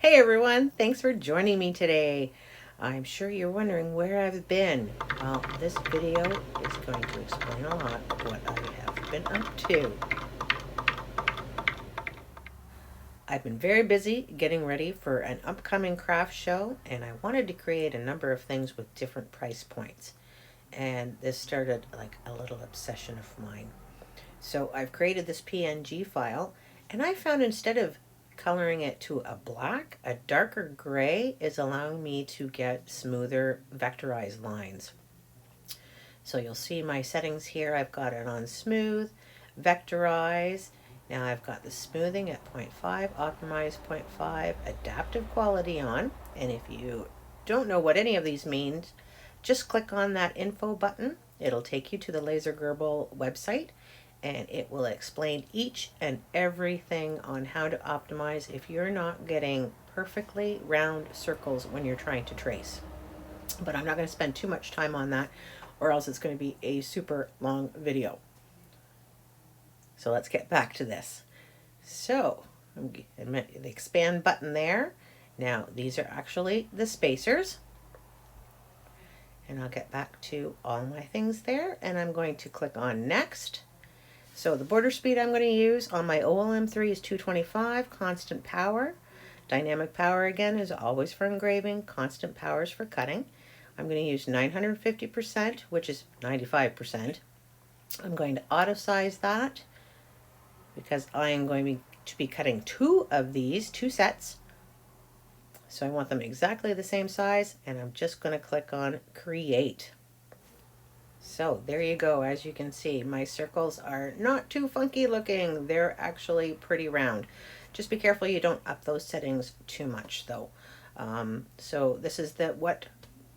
Hey everyone, thanks for joining me today. I'm sure you're wondering where I've been. Well, this video is going to explain a lot of what I have been up to. I've been very busy getting ready for an upcoming craft show, and I wanted to create a number of things with different price points. And this started like a little obsession of mine. So I've created this PNG file, and I found instead of coloring it to a black, a darker gray is allowing me to get smoother vectorized lines. So you'll see my settings here. I've got it on smooth, vectorize. Now I've got the smoothing at 0.5, optimize 0.5, adaptive quality on. And if you don't know what any of these means, just click on that info button. It'll take you to the LASERGRBL website, and it will explain each and everything on how to optimize if you're not getting perfectly round circles when you're trying to trace. But I'm not going to spend too much time on that, or else it's going to be a super long video. So let's get back to this. So the expand button there. Now these are actually the spacers. And I'll get back to all my things there, and I'm going to click on next. So the border speed I'm going to use on my OLM3 is 225, constant power. Dynamic power again is always for engraving, constant power is for cutting. I'm going to use 950%, which is 95%. I'm going to auto size that because I am going to be cutting two sets. So I want them exactly the same size, and I'm just going to click on create. So there you go. As you can see, my circles are not too funky looking. They're actually pretty round. Just be careful you don't up those settings too much though. So this is the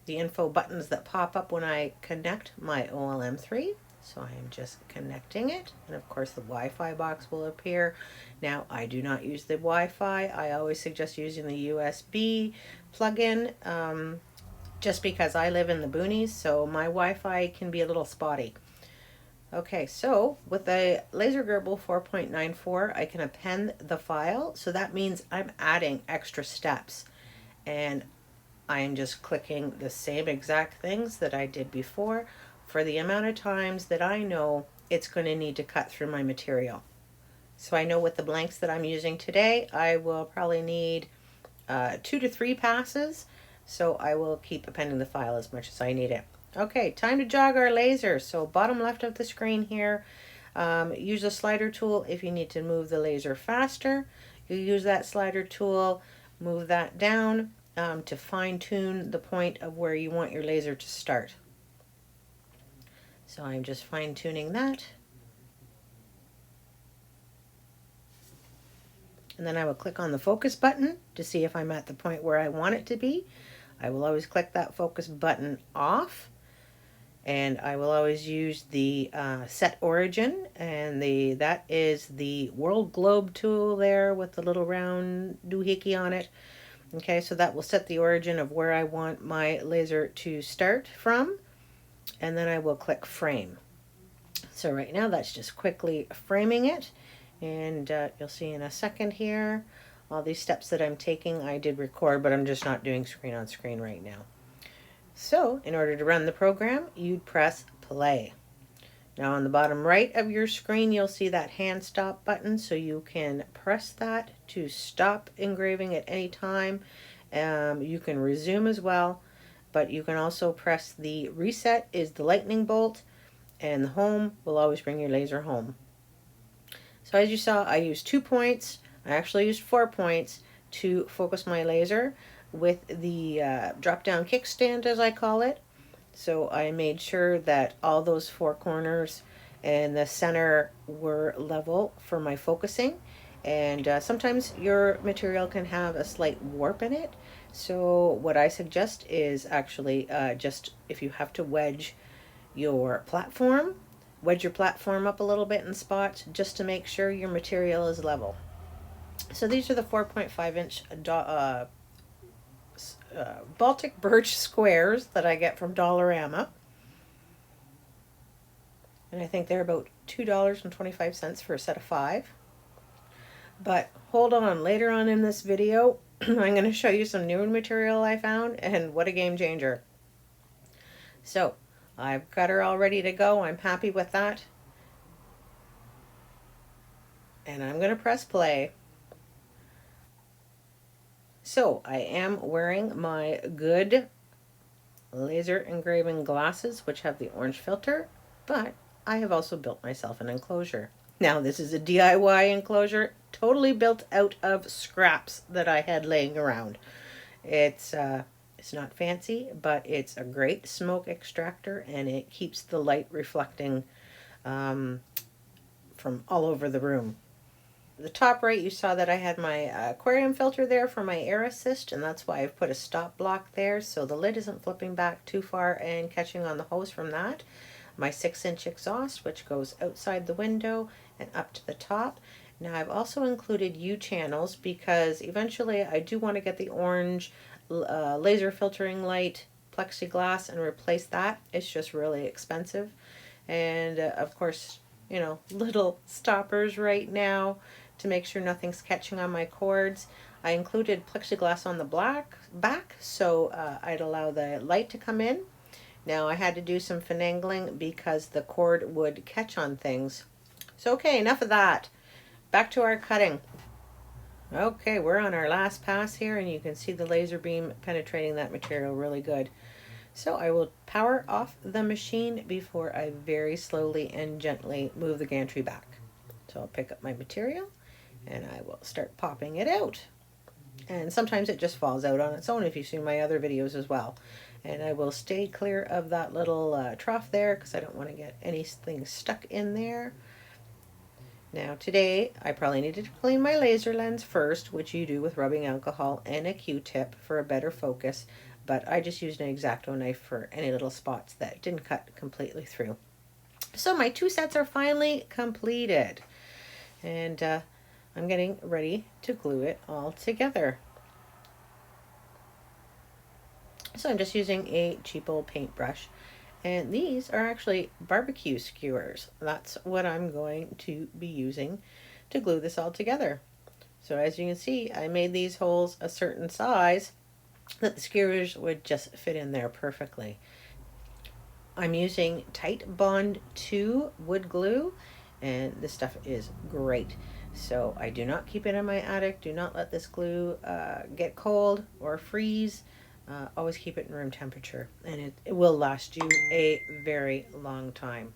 info buttons that pop up when I connect my OLM3. So I am just connecting it, and of course the Wi-Fi box will appear. Now I do not use the Wi-Fi. I always suggest using the USB plug-in, just because I live in the boonies, so my Wi-Fi can be a little spotty. Okay, so with the LASERGRBL 4.94, I can append the file, so that means I'm adding extra steps. And I am just clicking the same exact things that I did before for the amount of times that I know it's going to need to cut through my material. So I know with the blanks that I'm using today, I will probably need 2 to 3 passes. So I will keep appending the file as much as I need it. Okay, time to jog our laser. So bottom left of the screen here, use the slider tool if you need to move the laser faster. You use that slider tool, move that down to fine tune the point of where you want your laser to start. So I'm just fine tuning that. And then I will click on the focus button to see if I'm at the point where I want it to be. I will always click that focus button off, and I will always use the set origin, and that is the world globe tool there with the little round doohickey on it. Okay, so that will set the origin of where I want my laser to start from, and then I will click frame. So right now that's just quickly framing it, and you'll see in a second here all these steps that I'm taking. I did record, but I'm just not doing screen on screen right now. So in order to run the program, you'd press play. Now on the bottom right of your screen, you'll see that hand stop button, so you can press that to stop engraving at any time. You can resume as well, but you can also press the reset is the lightning bolt, and the home will always bring your laser home. So as you saw, I used 2 points. I actually used 4 points to focus my laser with the drop-down kickstand, as I call it. So I made sure that all those 4 corners and the center were level for my focusing. And sometimes your material can have a slight warp in it. So what I suggest is actually just if you have to wedge your platform up a little bit in spots just to make sure your material is level. So these are the 4.5-inch Baltic birch squares that I get from Dollarama. And I think they're about $2.25 for a set of 5. But hold on, later on in this video, I'm going to show you some new material I found, and what a game changer. So, I've got her all ready to go. I'm happy with that. And I'm going to press play. So, I am wearing my good laser engraving glasses, which have the orange filter, but I have also built myself an enclosure. Now, this is a DIY enclosure, totally built out of scraps that I had laying around. It's not fancy, but it's a great smoke extractor, and it keeps the light reflecting from all over the room. The top right, you saw that I had my aquarium filter there for my air assist, and that's why I've put a stop block there so the lid isn't flipping back too far and catching on the hose from that. My 6-inch exhaust, which goes outside the window and up to the top. Now I've also included U channels because eventually I do want to get the orange laser filtering light plexiglass and replace that. It's just really expensive. And of course, you know, little stoppers right now to make sure nothing's catching on my cords. I included plexiglass on the back so I'd allow the light to come in. Now I had to do some finagling because the cord would catch on things. So okay, enough of that. Back to our cutting. Okay, we're on our last pass here, and you can see the laser beam penetrating that material really good. So I will power off the machine before I very slowly and gently move the gantry back. So I'll pick up my material and I will start popping it out. And sometimes it just falls out on its own if you've seen my other videos as well. And I will stay clear of that little trough there because I don't want to get anything stuck in there. Now today I probably needed to clean my laser lens first, which you do with rubbing alcohol and a Q-tip for a better focus. But I just used an X-Acto knife for any little spots that didn't cut completely through. So my 2 sets are finally completed, and I'm getting ready to glue it all together. So I'm just using a cheap old paintbrush, and these are actually barbecue skewers. That's what I'm going to be using to glue this all together. So as you can see, I made these holes a certain size that the skewers would just fit in there perfectly. I'm using Titebond 2 wood glue, and this stuff is great. So I do not keep it in my attic. Do not let this glue get cold or freeze. Always keep it in room temperature, and it will last you a very long time.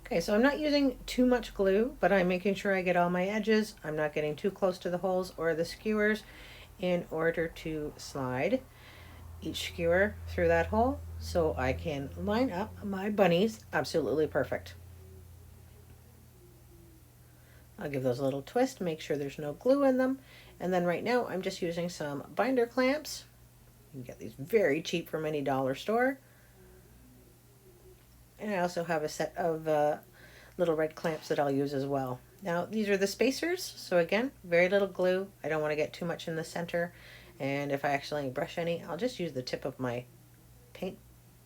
Okay, so I'm not using too much glue, but I'm making sure I get all my edges. I'm not getting too close to the holes or the skewers in order to slide each skewer through that hole so I can line up my bunnies absolutely perfect. I'll give those a little twist, make sure there's no glue in them, and then right now I'm just using some binder clamps. You can get these very cheap from any dollar store. And I also have a set of little red clamps that I'll use as well. Now these are the spacers, so again, very little glue. I don't want to get too much in the center, and if I accidentally brush any, I'll just use the tip of my paint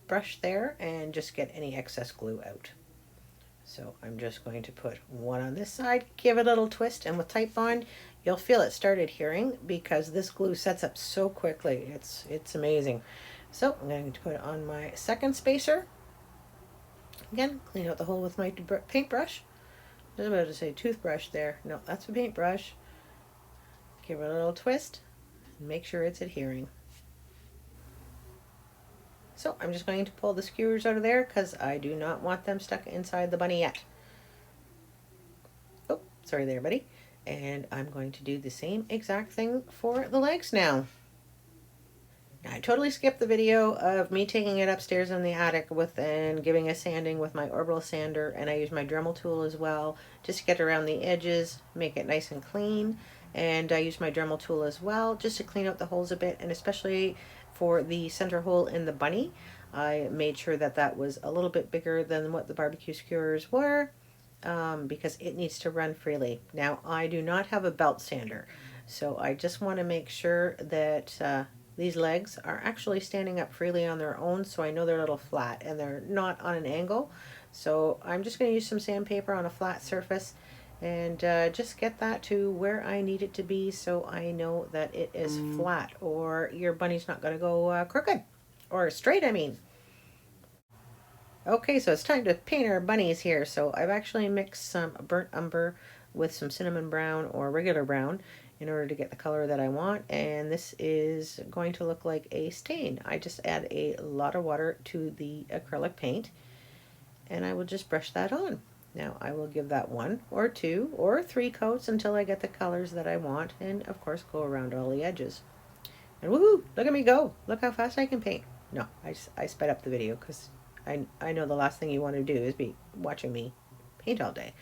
brush there and just get any excess glue out. So I'm just going to put one on this side, give it a little twist, and with Titebond, you'll feel it start adhering because this glue sets up so quickly. It's amazing. So I'm going to put it on my second spacer. Again, clean out the hole with my paintbrush. I was about to say toothbrush there. No, that's a paintbrush. Give it a little twist and make sure it's adhering. So I'm just going to pull the skewers out of there because I do not want them stuck inside the bunny yet. Oh, sorry there, buddy. And I'm going to do the same exact thing for the legs now. Now, I totally skipped the video of me taking it upstairs in the attic and giving a sanding with my orbital sander, and I use my Dremel tool as well just to get around the edges, make it nice and clean. And I use my Dremel tool as well just to clean out the holes a bit, and especially for the center hole in the bunny, I made sure that that was a little bit bigger than what the barbecue skewers were because it needs to run freely. Now, I do not have a belt sander, so I just want to make sure that these legs are actually standing up freely on their own, so I know they're a little flat and they're not on an angle. So I'm just going to use some sandpaper on a flat surface and just get that to where I need it to be so I know that it is flat, or your bunny's not going to go crooked or straight, I mean. Okay, so it's time to paint our bunnies here. So I've actually mixed some burnt umber with some cinnamon brown or regular brown in order to get the color that I want, and this is going to look like a stain. I just add a lot of water to the acrylic paint, and I will just brush that on. Now I will give that 1 or 2 or 3 coats until I get the colors that I want, and of course go around all the edges. And woohoo, look at me go. Look how fast I can paint. No, I sped up the video because I know the last thing you want to do is be watching me paint all day.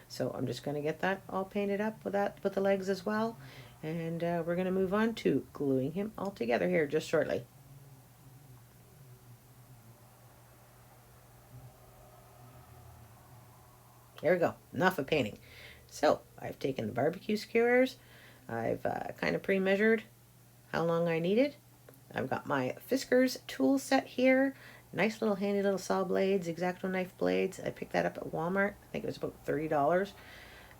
So I'm just going to get that all painted up with the legs as well. And we're going to move on to gluing him all together here just shortly. There we go. Enough of painting. So I've taken the barbecue skewers. I've kind of pre-measured how long I needed. I've got my Fiskars tool set here. Nice little handy little saw blades, X-Acto knife blades. I picked that up at Walmart. I think it was about $30.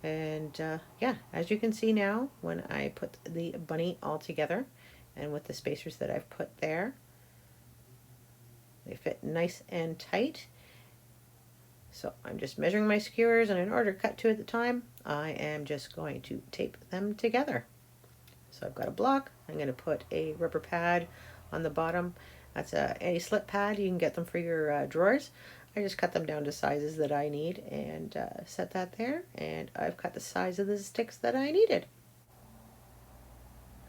And yeah, as you can see now, when I put the bunny all together and with the spacers that I've put there, they fit nice and tight. So I'm just measuring my skewers, and in order to cut 2 at the time, I am just going to tape them together. So I've got a block. I'm going to put a rubber pad on the bottom. That's a anti-slip pad. You can get them for your drawers. I just cut them down to sizes that I need and set that there. And I've cut the size of the sticks that I needed.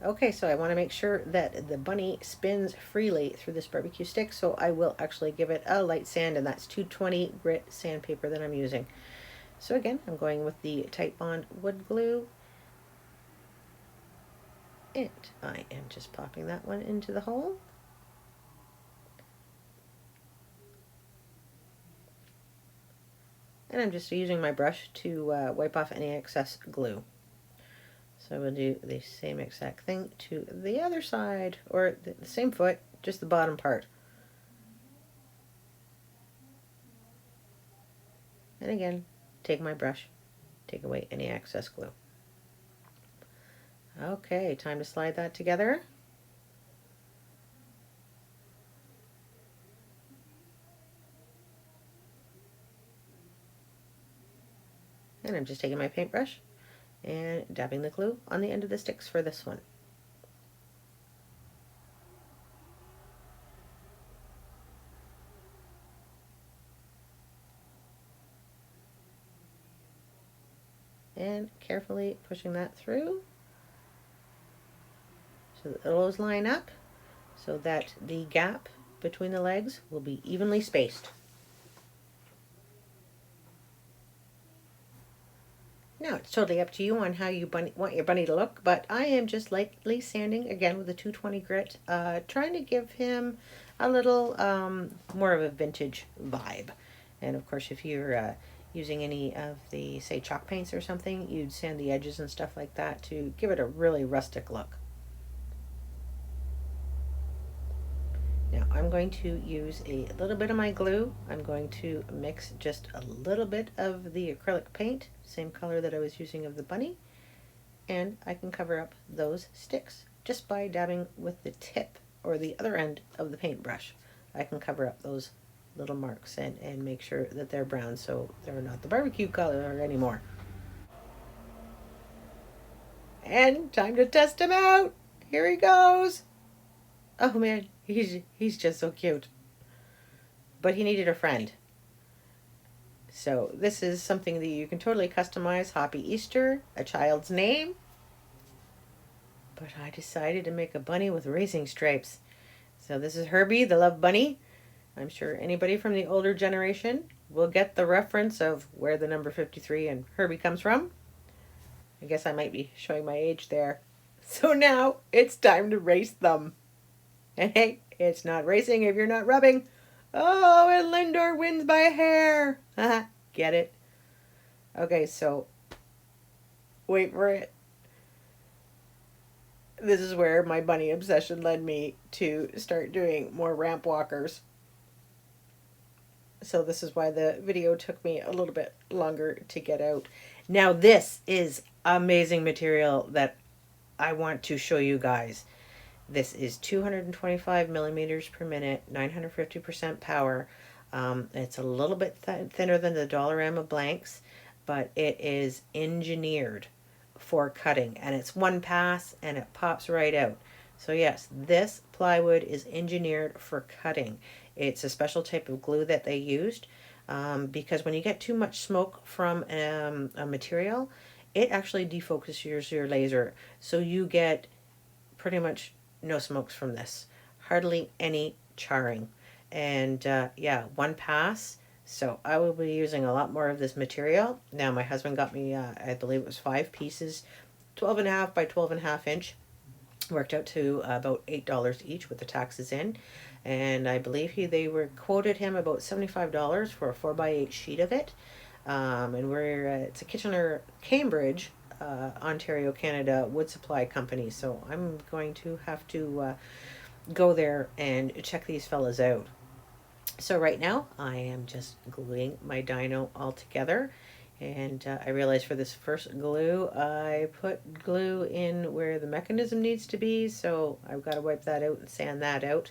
Okay, so I want to make sure that the bunny spins freely through this barbecue stick, so I will actually give it a light sand, and that's 220 grit sandpaper that I'm using. So again, I'm going with the Titebond wood glue, and I am just popping that one into the hole. And I'm just using my brush to wipe off any excess glue. So we'll do the same exact thing to the other side, or the same foot, just the bottom part. And again, take my brush, take away any excess glue. Okay, time to slide that together. And I'm just taking my paintbrush and dabbing the glue on the end of the sticks for this one. And carefully pushing that through so that those line up so that the gap between the legs will be evenly spaced. Now it's totally up to you on how you want your bunny to look, but I am just lightly sanding again with a 220 grit, trying to give him a little more of a vintage vibe. And of course, if you're using any of the, say, chalk paints or something, you'd sand the edges and stuff like that to give it a really rustic look. Now I'm going to use a little bit of my glue. I'm going to mix just a little bit of the acrylic paint, same color that I was using of the bunny, and I can cover up those sticks just by dabbing with the tip or the other end of the paintbrush. I can cover up those little marks and make sure that they're brown so they're not the barbecue color anymore. And time to test him out. Here he goes. Oh man, he's just so cute. But he needed a friend. So this is something that you can totally customize. Happy Easter, a child's name. But I decided to make a bunny with racing stripes. So this is Herbie, the Love Bunny. I'm sure anybody from the older generation will get the reference of where the number 53 and Herbie comes from. I guess I might be showing my age there. So now it's time to race them. And hey, it's not racing if you're not rubbing. Oh, and Lindor wins by a hair. Get it? Okay, so wait for it. This is where my bunny obsession led me to start doing more ramp walkers. So this is why the video took me a little bit longer to get out. Now this is amazing material that I want to show you guys. This is 225 millimeters per minute, 950% power. It's a little bit thinner than the Dollarama blanks, but it is engineered for cutting, and it's one pass and it pops right out. So yes, this plywood is engineered for cutting. It's a special type of glue that they used, because when you get too much smoke from a material, it actually defocuses your laser. So you get pretty much no smokes from this, hardly any charring. And yeah, one pass. So I will be using a lot more of this material. Now my husband got me, I believe it was 5 pieces, 12.5 by 12.5 inch. Worked out to about $8 each with the taxes in. And I believe they were quoted him about $75 for a 4x8 sheet of it. And it's a Kitchener, Cambridge, Ontario, Canada wood supply company. So I'm going to have to go there and check these fellas out. So right now I am just gluing my dyno all together. And I realized for this first glue, I put glue in where the mechanism needs to be. So I've got to wipe that out and sand that out.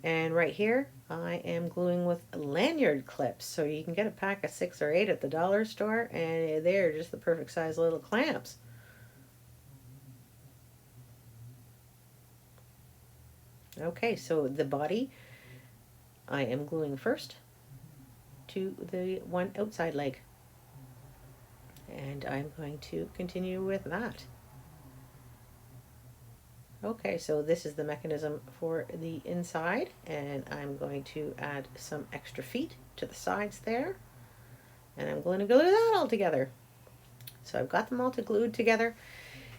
And right here, I am gluing with lanyard clips. So you can get a pack of 6 or 8 at the dollar store, and they're just the perfect size little clamps. Okay, so the body, I am gluing first to the one outside leg. And I'm going to continue with that. Okay, so this is the mechanism for the inside, and I'm going to add some extra feet to the sides there, and I'm going to glue that all together. So I've got them all glued together,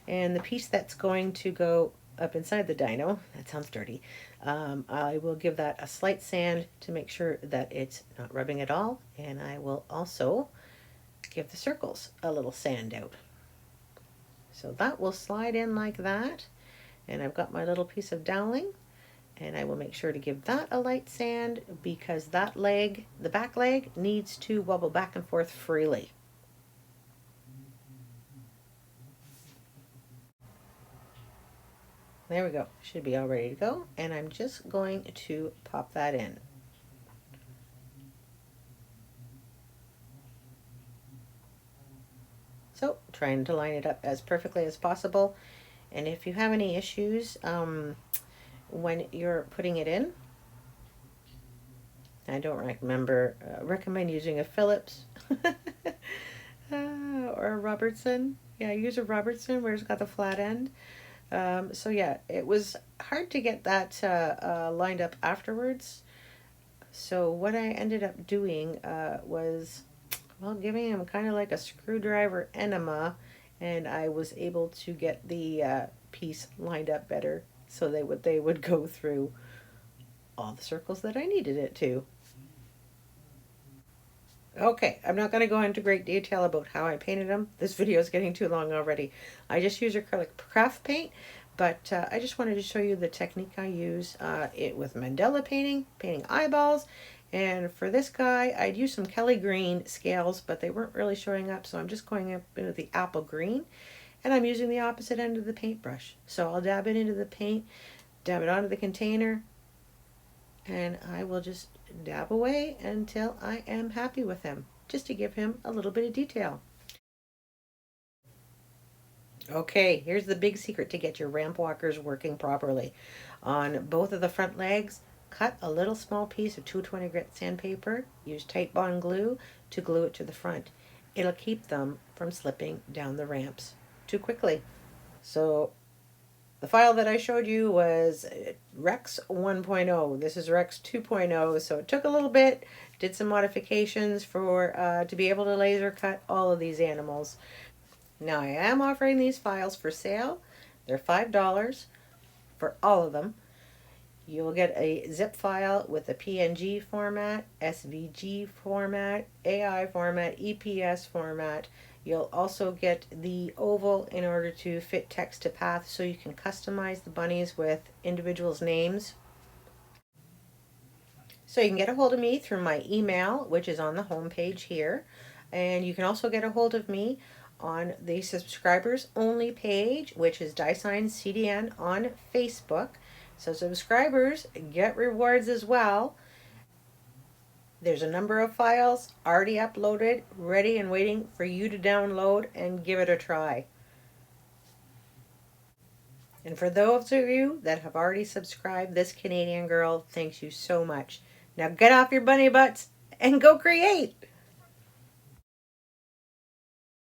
and the piece that's going to go up inside the dyno, that sounds dirty, I will give that a slight sand to make sure that it's not rubbing at all, and I will also give the circles a little sand out. So that will slide in like that. And I've got my little piece of doweling, and I will make sure to give that a light sand because that leg, the back leg, needs to wobble back and forth freely. There we go. Should be all ready to go. And I'm just going to pop that in. So trying to line it up as perfectly as possible. And if you have any issues when you're putting it in, I don't recommend using a Phillips or a Robertson. Yeah, use a Robertson where it's got the flat end. So yeah, it was hard to get that lined up afterwards. So what I ended up doing was, well, giving him kind of like a screwdriver enema, and I was able to get the piece lined up better so they would go through all the circles that I needed it to. Okay, I'm not going to go into great detail about how I painted them. This video is getting too long already. I just use acrylic craft paint, but I just wanted to show you the technique I use it with mandala painting eyeballs. And for this guy, I'd use some Kelly green scales, but they weren't really showing up, so I'm just going up into the apple green. And I'm using the opposite end of the paintbrush. So I'll dab it into the paint, dab it onto the container, and I will just dab away until I am happy with him, just to give him a little bit of detail. Okay, here's the big secret to get your ramp walkers working properly. On both of the front legs, cut a little small piece of 220 grit sandpaper, use Titebond glue to glue it to the front. It'll keep them from slipping down the ramps too quickly. So the file that I showed you was Rex 1.0. This is Rex 2.0, so it took a little bit, did some modifications for to be able to laser cut all of these animals. Now I am offering these files for sale. They're $5 for all of them. You will get a zip file with a PNG format, SVG format, AI format, EPS format. You'll also get the oval in order to fit text to path so you can customize the bunnies with individuals' names. So you can get a hold of me through my email, which is on the home page here. And you can also get a hold of me on the subscribers only page, which is DiSignsCdn on Facebook. So subscribers get rewards as well. There's a number of files already uploaded, ready and waiting for you to download and give it a try. And for those of you that have already subscribed, this Canadian girl thanks you so much. Now get off your bunny butts and go create!